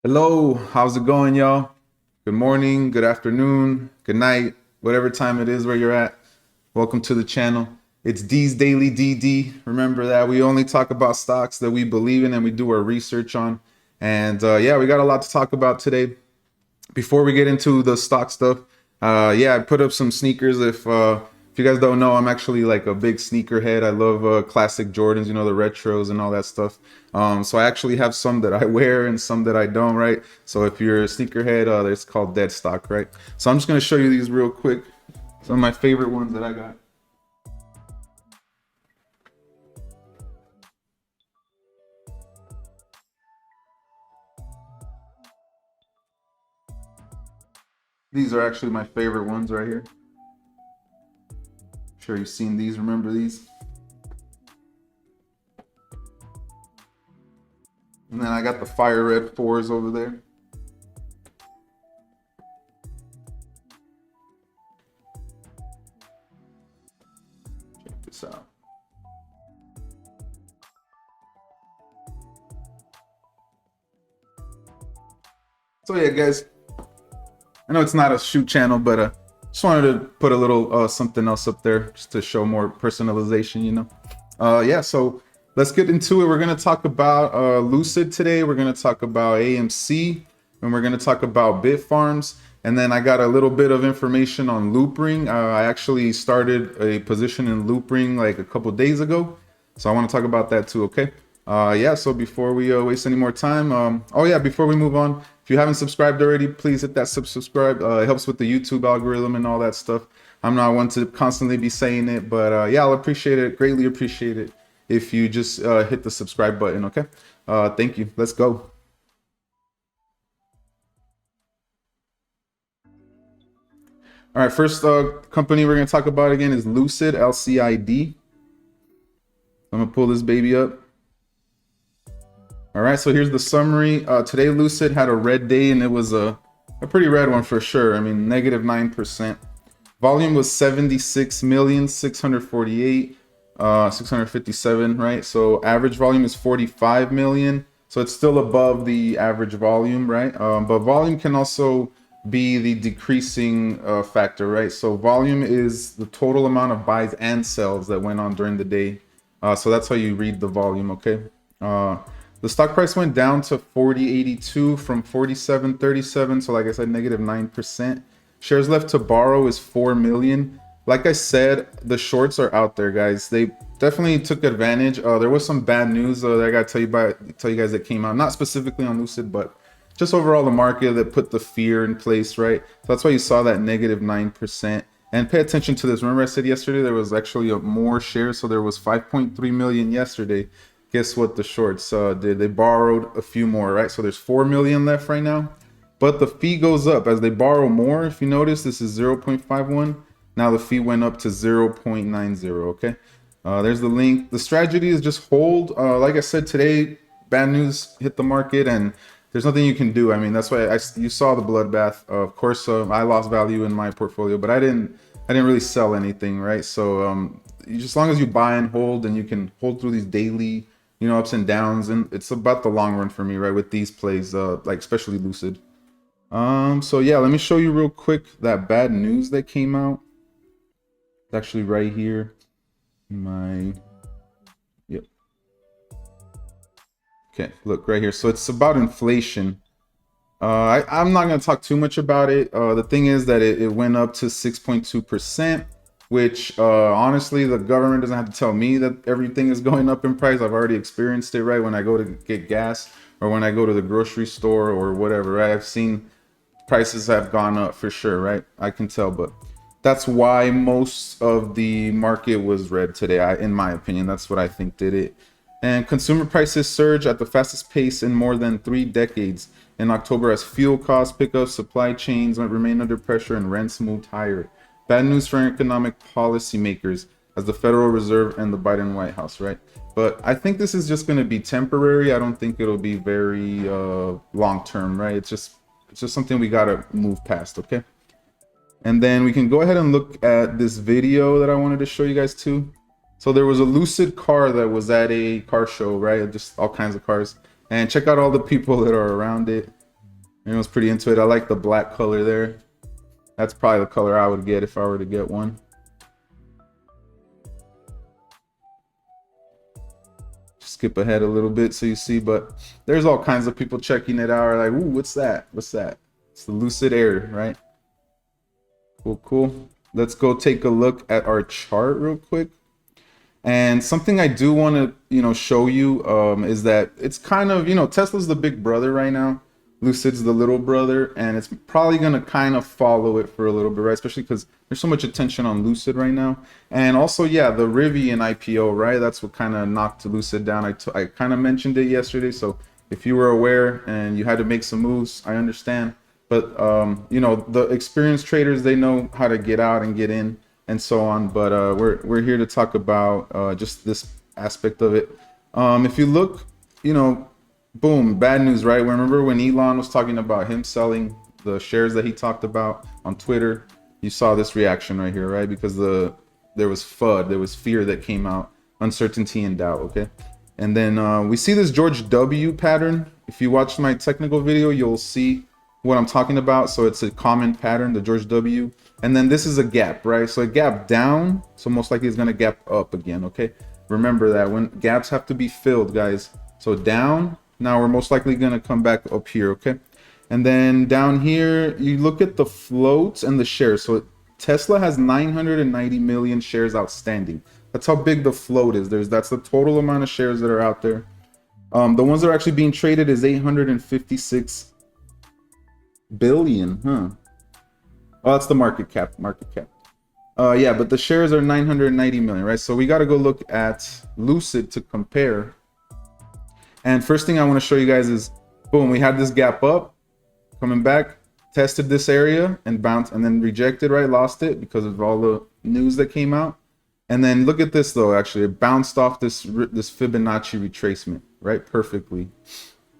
Hello, how's it going, y'all? Good morning, good afternoon, good night, whatever time it is where you're at. Welcome to the channel. It's D's Daily DD. Remember that we only talk about stocks that we believe in and we do our research on. And yeah, we got a lot to talk about today. Before we get into the stock stuff, yeah, I put up some sneakers. If you guys don't know, I'm actually like a big sneakerhead. I love classic Jordans, you know, the retros and all that stuff. So I actually have some that I wear and some that I don't, right? So if you're a sneakerhead, it's called dead stock, right? So I'm just gonna show you these real quick. Some of my favorite ones that I got. These are actually my favorite ones right here. I'm sure you've seen these. Remember these? And then I got the fire red 4s over there. Check this out. So yeah, guys, I know it's not a shoe channel, but just wanted to put a little something else up there just to show more personalization, you know. Yeah, so let's get into it. We're gonna talk about Lucid today. We're gonna talk about AMC, and we're gonna talk about BITFARMS. And then I got a little bit of information on Loopring. I actually started a position in Loopring like a couple days ago, so I want to talk about that too. Okay. Yeah, so before we waste any more time, oh yeah, before we move on, if you haven't subscribed already, please hit that subscribe. It helps with the YouTube algorithm and all that stuff. I'm not one to constantly be saying it, but yeah, I'll appreciate it, greatly appreciate it if you just hit the subscribe button, okay? Thank you. Let's go. All right, first company we're going to talk about again is Lucid, LCID. I'm going to pull this baby up. All right, so here's the summary. Today, Lucid had a red day, and it was a pretty red one for sure. I mean, negative 9%. Volume was 76,648, 657, right? So average volume is 45 million. So it's still above the average volume, right? But volume can also be the decreasing factor, right? So volume is the total amount of buys and sells that went on during the day. So that's how you read the volume, okay? The stock price went down to 40.82 from 47.37. So like I said, negative 9%. Shares left to borrow is 4 million. Like I said, the shorts are out there, guys. They definitely took advantage. There was some bad news that I gotta tell you guys that came out, not specifically on Lucid, but just overall the market that put the fear in place, right? So that's why you saw that negative 9%. And pay attention to this. Remember I said yesterday there was actually more shares, so there was 5.3 million yesterday. Guess what the shorts did? They borrowed a few more, right? So there's 4 million left right now. But the fee goes up as they borrow more. If you notice, this is 0.51. Now the fee went up to 0.90, okay? There's the link. The strategy is just hold. Like I said, today, bad news hit the market and there's nothing you can do. I mean, that's why you saw the bloodbath. Of course, I lost value in my portfolio, but I didn't really sell anything, right? So as long as you buy and hold and you can hold through these daily, you know, ups and downs, and it's about the long run for me, right? With these plays, like especially Lucid. So yeah, let me show you real quick that bad news that came out. It's actually right here. Yep. Okay, look right here. So it's about inflation. I'm not going to talk too much about it. The thing is that it went up to 6.2%, which honestly, the government doesn't have to tell me that everything is going up in price. I've already experienced it, right? When I go to get gas or when I go to the grocery store or whatever, right? I've seen prices have gone up for sure, right? I can tell, but that's why most of the market was red today. In my opinion, that's what I think did it. And consumer prices surge at the fastest pace in more than 3 decades in October as fuel costs pick up, supply chains remain under pressure, and rents moved higher. Bad news for economic policymakers as the Federal Reserve and the Biden White House, right? But I think this is just going to be temporary. I don't think it'll be very long term, right? It's just something we got to move past, okay? And then we can go ahead and look at this video that I wanted to show you guys too. So there was a Lucid car that was at a car show, right? Just all kinds of cars. And check out all the people that are around it. Everyone's pretty into it. I like the black color there. That's probably the color I would get if I were to get one. Skip ahead a little bit so you see, but there's all kinds of people checking it out. Like, ooh, what's that? What's that? It's the Lucid Air, right? Cool, cool. Let's go take a look at our chart real quick. And something I do want to, show you is that it's kind of, Tesla's the big brother right now. Lucid's the little brother, and it's probably going to kind of follow it for a little bit, right? Especially because there's so much attention on Lucid right now. And also, yeah, the Rivian IPO, right? That's what kind of knocked Lucid down. I kind of mentioned it yesterday. So if you were aware and you had to make some moves, I understand. But, the experienced traders, they know how to get out and get in and so on. But we're here to talk about just this aspect of it. If you look, boom, bad news, right? Remember when Elon was talking about him selling the shares that he talked about on Twitter? You saw this reaction right here, right? Because there was FUD, there was fear that came out, uncertainty and doubt, okay? And then we see this George W pattern. If you watch my technical video, you'll see what I'm talking about. So it's a common pattern, the George W. And then this is a gap, right? So a gap down, so most likely it's gonna gap up again, okay? Remember that when gaps have to be filled, guys. So down, now we're most likely gonna come back up here, okay? And then down here, you look at the floats and the shares. So Tesla has 990 million shares outstanding. That's how big the float is. That's the total amount of shares that are out there. The ones that are actually being traded is 856 billion, huh? Oh, that's the market cap. Yeah, but the shares are 990 million, right? So we got to go look at Lucid to compare. And first thing I want to show you guys is, boom, we had this gap up, coming back, tested this area and bounced, and then rejected, right? Lost it because of all the news that came out. And then look at this though, actually, it bounced off this Fibonacci retracement, right? Perfectly.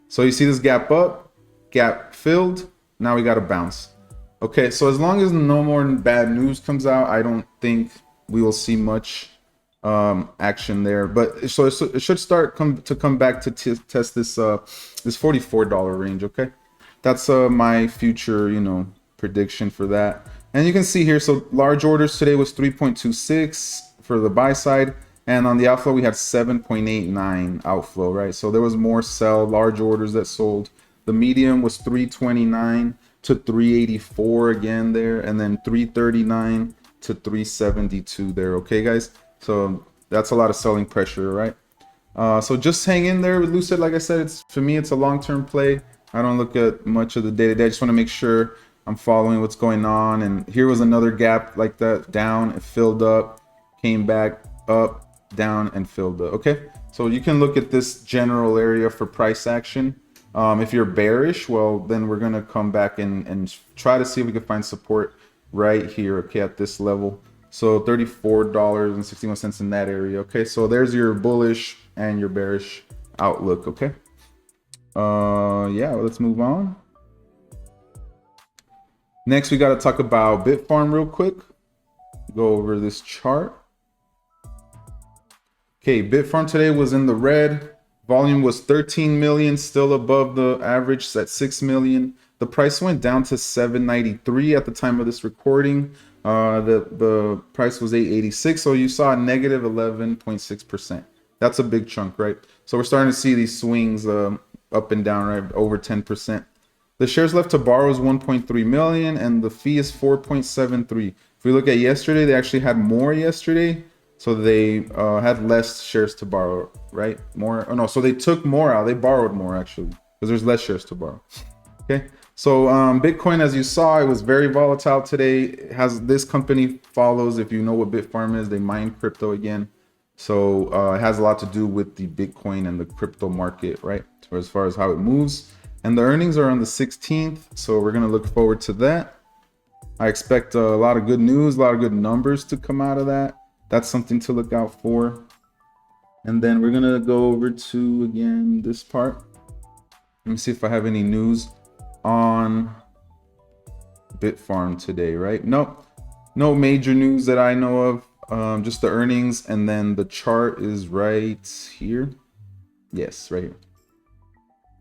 So you see this gap up, gap filled, now we got to bounce. Okay, so as long as no more bad news comes out, I don't think we will see much action there. But so it should start to come back to test this this $44 range. Okay, that's my future prediction for that. And you can see here, so large orders today was 3.26 for the buy side, and on the outflow we had 7.89 outflow, right? So there was more large orders that sold. The medium was 329 to 384 again there, and then 339 to 372 there. Okay, guys, so that's a lot of selling pressure, right? So just hang in there with Lucid. Like I said, for me it's a long-term play. I don't look at much of the day-to-day. I just want to make sure I'm following what's going on. And here was another gap like that, down, it filled up, came back up, down, and filled up. Okay, so you can look at this general area for price action. If you're bearish, well, then we're gonna come back and try to see if we can find support right here, okay, at this level. So $34.61 in that area. Okay, so there's your bullish and your bearish outlook. Okay, yeah, well, let's move on. Next, we got to talk about BITFARM real quick. Go over this chart. Okay, BITFARM today was in the red. Volume was 13 million, still above the average at 6 million. The price went down to 793 at the time of this recording. The price was 886, so you saw a negative 11.6%. That's a big chunk, right? So we're starting to see these swings up and down, right? Over 10%. The shares left to borrow is 1.3 million, and the fee is 4.73. If we look at yesterday, they actually had more yesterday. So they had less shares to borrow, right? More, oh no, so they took more out. They borrowed more actually, because there's less shares to borrow. Okay, so Bitcoin, as you saw, it was very volatile today. This company follows, if you know what BitFarm is, they mine crypto again. So it has a lot to do with the Bitcoin and the crypto market, right? So as far as how it moves. And the earnings are on the 16th, so we're gonna look forward to that. I expect a lot of good news, a lot of good numbers to come out of that. That's something to look out for. And then we're gonna go over to, again, this part. Let me see if I have any news on BitFarm today, right? Nope, no major news that I know of, just the earnings, and then the chart is right here. Yes, right here.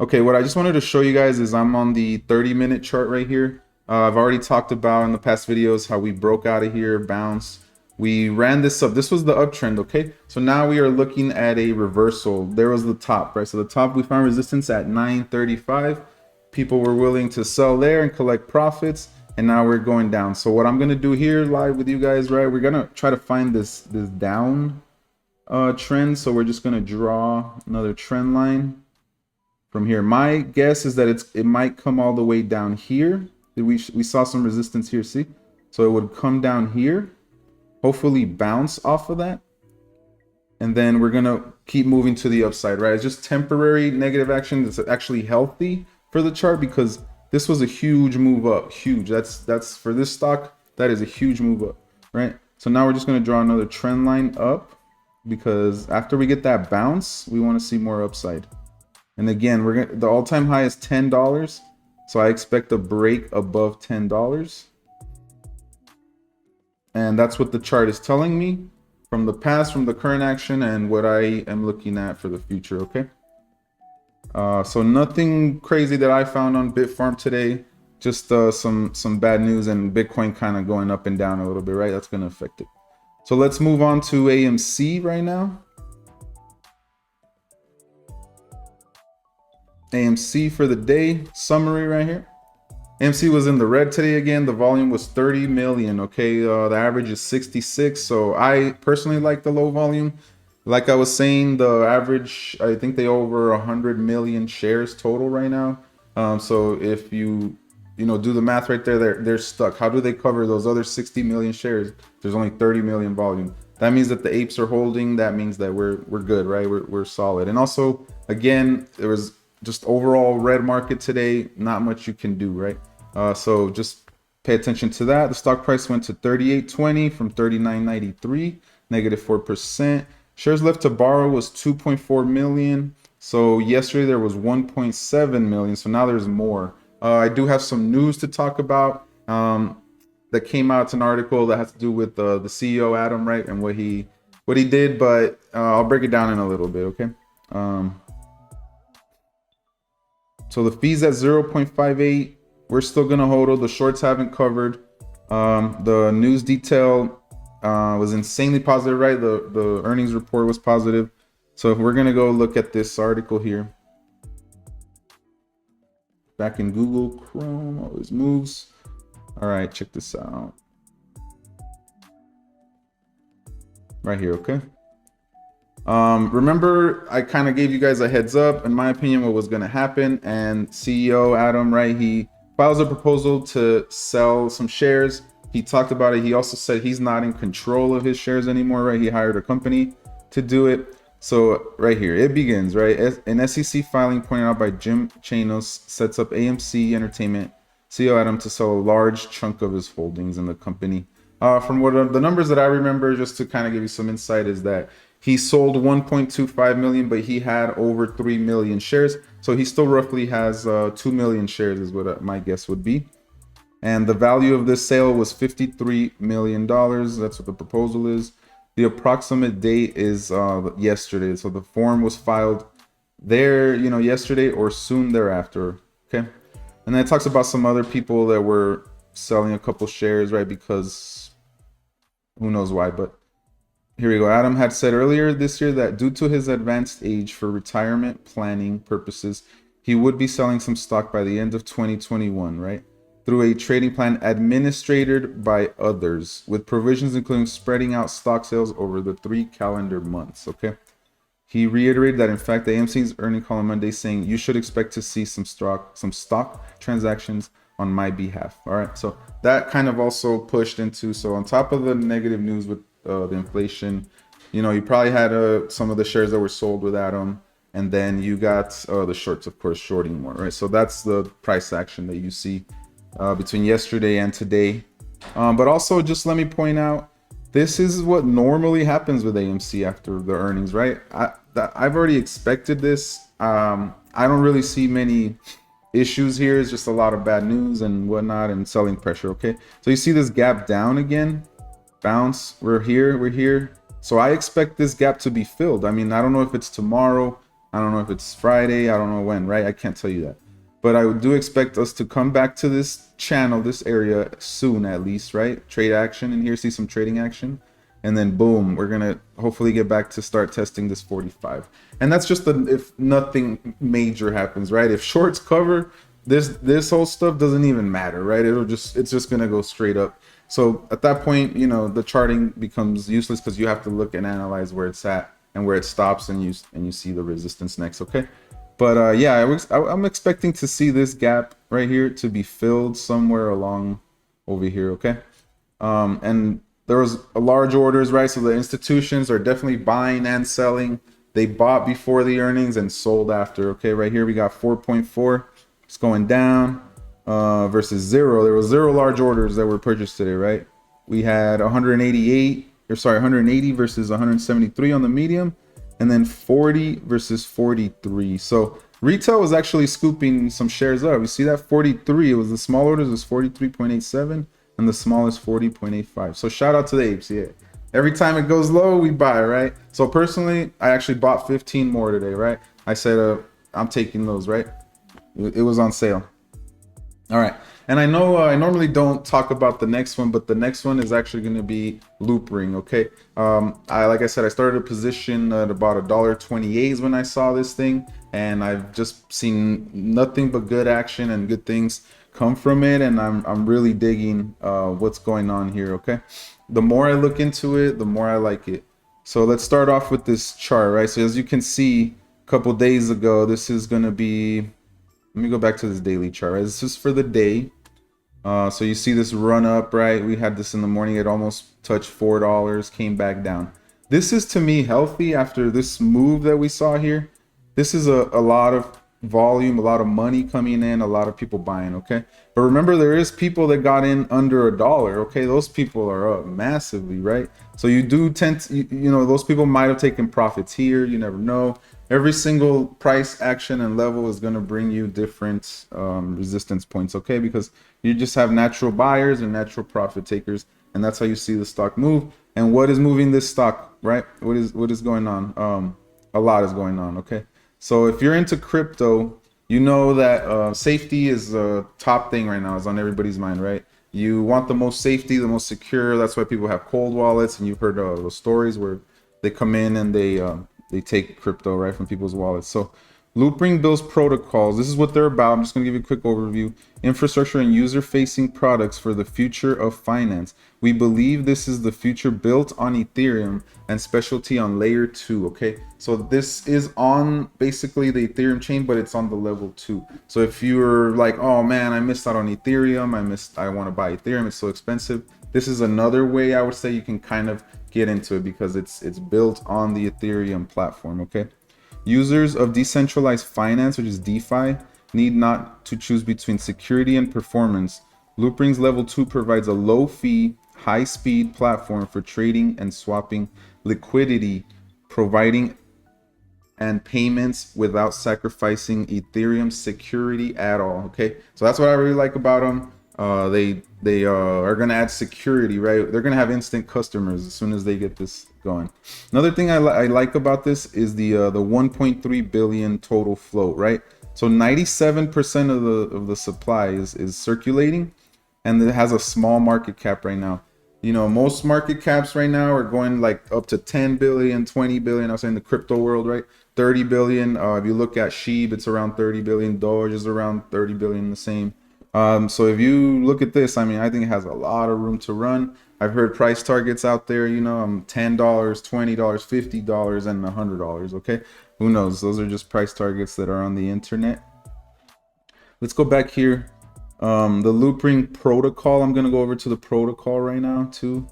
Okay, what I just wanted to show you guys is I'm on the 30-minute chart right here. I've already talked about in the past videos how we broke out of here, bounced. We ran this up. This was the uptrend, okay? So now we are looking at a reversal. There was the top, right? So the top, we found resistance at 935. People were willing to sell there and collect profits, and now we're going down. So what I'm gonna do here live with you guys, right? We're gonna try to find this down trend. So we're just gonna draw another trend line from here. My guess is that it might come all the way down here. We saw some resistance here, see? So it would come down here, hopefully bounce off of that, and then we're gonna keep moving to the upside, right? It's just temporary negative action that's actually healthy for the chart, because this was a huge move up, huge. That's for this stock, that is a huge move up, right? So now we're just gonna draw another trend line up, because after we get that bounce, we want to see more upside. And again, the all-time high is $10, so I expect a break above $10. And that's what the chart is telling me from the past, from the current action, and what I am looking at for the future, okay? So nothing crazy that I found on BitFarm today, just some bad news, and Bitcoin kind of going up and down a little bit, right? That's going to affect it. So let's move on to AMC right now. AMC for the day, summary right here. AMC was in the red today again. The volume was 30 million, okay? The average is 66, so I personally like the low volume. Like I was saying, the average, I think they over 100 million shares total right now. So if you do the math right there, they're stuck. How do they cover those other 60 million shares? There's only 30 million volume. That means that the apes are holding. That means that we're good, right? We're solid. And also, again, there was just overall red market today. Not much you can do, right? So just pay attention to that. The stock price went to 38.20 from 39.93, negative 4%. Shares left to borrow was 2.4 million. So yesterday there was 1.7 million. So now there's more. I do have some news to talk about that came out. It's an article that has to do with the CEO, Adam, right, and what he did, but I'll break it down in a little bit, okay? So the fees at 0.58. We're still gonna hold. The shorts haven't covered. The news detail was insanely positive, right? The earnings report was positive. So if we're gonna go look at this article here, back in Google Chrome, always moves. All right, check this out. Right here, okay? Remember, I kind of gave you guys a heads up, in my opinion, what was gonna happen, and CEO Adam, right, he files a proposal to sell some shares. He talked about it. He also said he's not in control of his shares anymore, right? He hired a company to do it. So right here, it begins, right? An SEC filing pointed out by Jim Chanos sets up AMC Entertainment CEO Adam to sell a large chunk of his holdings in the company. From what the numbers that I remember, just to kind of give you some insight, is that he sold 1.25 million, but he had over 3 million shares. So he still roughly has 2 million shares is what my guess would be. And the value of this sale was $53 million. That's what the proposal is. The approximate date is yesterday. So the form was filed there, yesterday or soon thereafter. Okay. And then it talks about some other people that were selling a couple shares, right? Because who knows why, but here we go. Adam had said earlier this year that due to his advanced age for retirement planning purposes, he would be selling some stock by the end of 2021, right? Through a trading plan administered by others, with provisions including spreading out stock sales over the 3 calendar months, okay? He reiterated that, in fact, the AMC's earnings call on Monday, saying you should expect to see some stock transactions on my behalf. All right, so that kind of also pushed into, so on top of the negative news with the inflation, you probably had some of the shares that were sold with Adam, and then you got the shorts, of course, shorting more, right? So that's the price action that you see between yesterday and today. But also, just let me point out, this is what normally happens with AMC after the earnings, right? I've already expected this. I don't really see many issues here. It's just a lot of bad news and whatnot and selling pressure, okay? So you see this gap down again, bounce, we're here. So I expect this gap to be filled. I mean, I don't know if it's tomorrow. I don't know if it's Friday, I don't know when, right? I can't tell you that. But I do expect us to come back to this channel, this area soon at least, right? Trade action in here, see some trading action. And then boom, we're gonna hopefully get back to start testing this 45. And that's just if nothing major happens, right? If shorts cover, this whole stuff doesn't even matter, right? It's just gonna go straight up. So at that point, you know, the charting becomes useless because you have to look and analyze where it's at and where it stops, and you see the resistance next, okay? But yeah, I'm expecting to see this gap right here to be filled somewhere along over here, okay? And there was a large orders, right? So the institutions are definitely buying and selling. They bought before the earnings and sold after, okay? Right here we got 4.4. It's going down versus 0. There was 0 large orders that were purchased today, right? We had 180 versus 173 on the medium, and then 40 versus 43. So retail was actually scooping some shares up. You see that 43, it was the small orders was 43.87 and the smallest 40.85. So shout out to the apes. Yeah, every time it goes low we buy, right? So personally I actually bought 15 more today, right? I said I'm taking those, right? It was on sale. All right, and I know I normally don't talk about the next one, but the next one is actually going to be Loopring. Okay, like I said, I started a position at about $1.28 is when I saw this thing, and I've just seen nothing but good action and good things come from it, and I'm really digging what's going on here. Okay, the more I look into it, the more I like it. So let's start off with this chart, right? So as you can see, a couple days ago, this is going to be. Let me go back to this daily chart, right? This is for the day. So you see this run up, right? We had this in the morning. It almost touched $4, came back down. This is, to me, healthy after this move that we saw here. This is a lot of volume, a lot of money coming in, a lot of people buying, okay? But remember, there is people that got in under $1, okay? Those people are up massively, right? So you do tend to, you know, those people might have taken profits here. You never know. Every single price action and level is going to bring you different resistance points, okay? Because you just have natural buyers and natural profit takers, and that's how you see the stock move. And what is moving this stock, right? What is going on? A lot is going on, okay? So if you're into crypto, you know that safety is the top thing right now. It's on everybody's mind, right? You want the most safety, the most secure. That's why people have cold wallets, and you've heard those stories where they come in and they take crypto right from people's wallets. So Loopring builds protocols. This is what they're about. I'm just going to give you a quick overview. Infrastructure and user-facing products for the future of finance. We believe this is the future built on Ethereum and specialty on layer 2, okay? So this is on basically the Ethereum chain, but it's on the level 2. So if you're like, oh man, I missed out on Ethereum, I want to buy Ethereum, it's so expensive. This is another way I would say you can kind of get into it because it's built on the Ethereum platform, okay? Users of decentralized finance, which is DeFi, need not to choose between security and performance. Loopring's level 2 provides a low-fee, high-speed platform for trading and swapping liquidity, providing and payments without sacrificing Ethereum security at all. Okay, so that's what I really like about them. They are going to add security, right? They're going to have instant customers as soon as they get this going. Another thing I like about this is the 1.3 billion total float, right? So 97% of the supply is circulating, and it has a small market cap right now. You know, most market caps right now are going like up to 10 billion, 20 billion. I was saying the crypto world, right? 30 billion. If you look at SHIB, it's around 30 billion. Doge is around 30 billion, the same. So if you look at this, I mean, I think it has a lot of room to run. I've heard price targets out there, you know, $10, $20, $50, and $100. Okay, who knows? Those are just price targets that are on the internet. Let's go back here. The Loopring protocol. I'm gonna go over to the protocol right now too.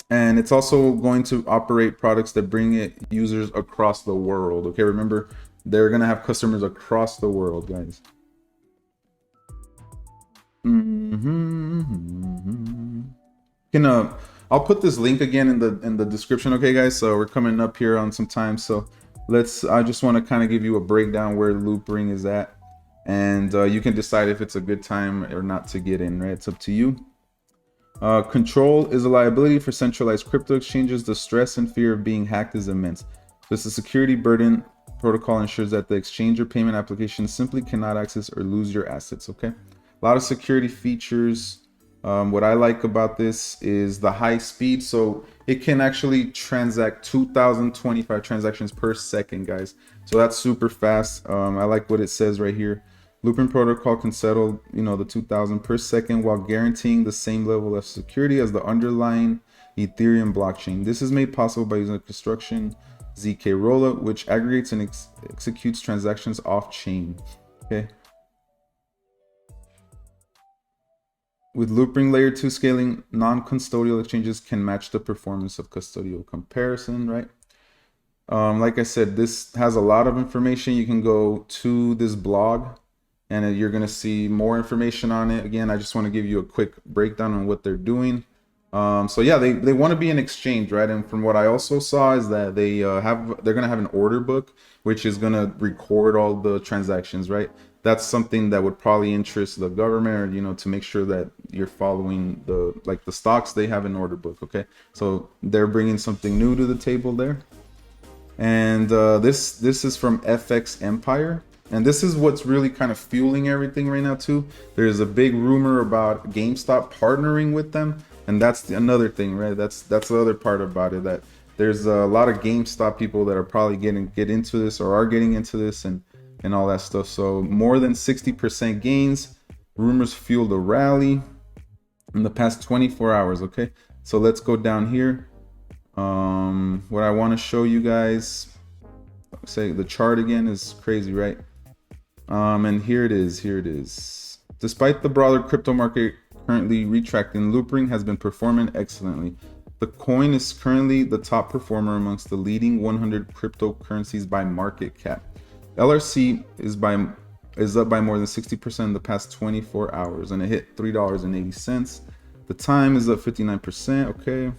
And it's also going to operate products that bring it users across the world. Okay, remember, they're gonna have customers across the world, guys. I'll put this link again in the description. Okay, guys. So we're coming up here on some time. So I just want to kind of give you a breakdown where Loopring is at, and you can decide if it's a good time or not to get in, right? It's up to you. Control is a liability for centralized crypto exchanges. The stress and fear of being hacked is immense. This is a security burden. Protocol ensures that the exchange or payment application simply cannot access or lose your assets. Okay, a lot of security features. What I like about this is the high speed. So it can actually transact 2025 transactions per second, guys. So that's super fast. I like what it says right here. Loopring protocol can settle, the 2000 per second while guaranteeing the same level of security as the underlying Ethereum blockchain. This is made possible by using a construction ZK rollup, which aggregates and executes transactions off chain. Okay. With Loopring layer 2 scaling, non-custodial exchanges can match the performance of custodial comparison, right? Like I said, this has a lot of information. You can go to this blog and you're going to see more information on it. Again, I just want to give you a quick breakdown on what they're doing. So yeah, they want to be an exchange, right? And from what I also saw is that they're going to have an order book, which is going to record all the transactions, right? That's something that would probably interest the government, or, to make sure that you're following the stocks. They have an order book. Okay. So they're bringing something new to the table there. And this is from FX Empire. And this is what's really kind of fueling everything right now too. There's a big rumor about GameStop partnering with them. And that's another thing, right? That's the other part about it, that there's a lot of GameStop people that are probably get into this or are getting into this and all that stuff. So more than 60% gains. Rumors fueled a rally in the past 24 hours. Okay, so let's go down here. What I want to show you guys, say the chart again, is crazy, right? And here it is. Despite the broader crypto market currently retracting, Loopring has been performing excellently. The coin is currently the top performer amongst the leading 100 cryptocurrencies by market cap. LRC is up by more than 60% in the past 24 hours, and it hit $3.80. The time is up 59%. Okay,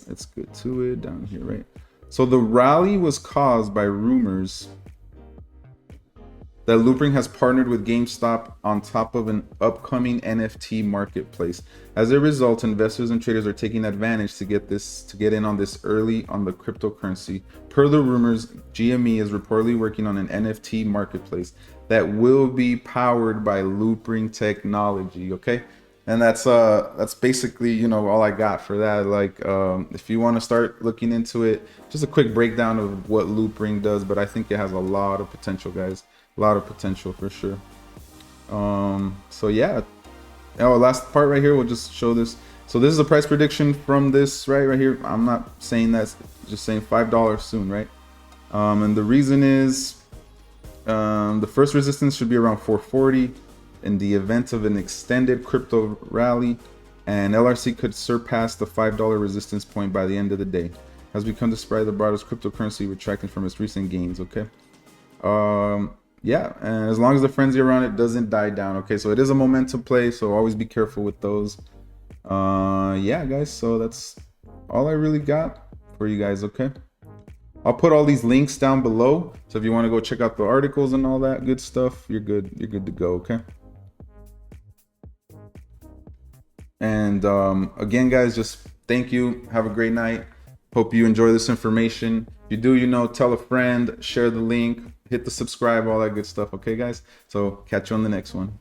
let's get to it down here, right? So the rally was caused by rumors that Loopring has partnered with GameStop on top of an upcoming NFT marketplace. As a result, investors and traders are taking advantage to get in on this early on the cryptocurrency. Per the rumors, GME is reportedly working on an NFT marketplace that will be powered by Loopring technology. Okay, and that's basically all I got for that. Like, if you want to start looking into it, just a quick breakdown of what Loopring does, but I think it has a lot of potential, guys. A lot of potential for sure. So yeah. Last part right here, we'll just show this. So this is a price prediction from this right here. I'm not saying that's just saying $5 soon, right? And the reason is the first resistance should be around 440 in the event of an extended crypto rally, and LRC could surpass the $5 resistance point by the end of the day. Has become despite the broadest cryptocurrency retracting from its recent gains. Okay. Yeah, and as long as the frenzy around it doesn't die down. Okay, so it is a momentum play, so always be careful with those. Yeah, guys, so that's all I really got for you guys. Okay, I'll put all these links down below, so if you want to go check out the articles and all that good stuff, you're good to go. Okay. And again, guys, just thank you. Have a great night. Hope you enjoy this information. If you do, tell a friend, share the link, hit the subscribe, all that good stuff. Okay, guys? So catch you on the next one.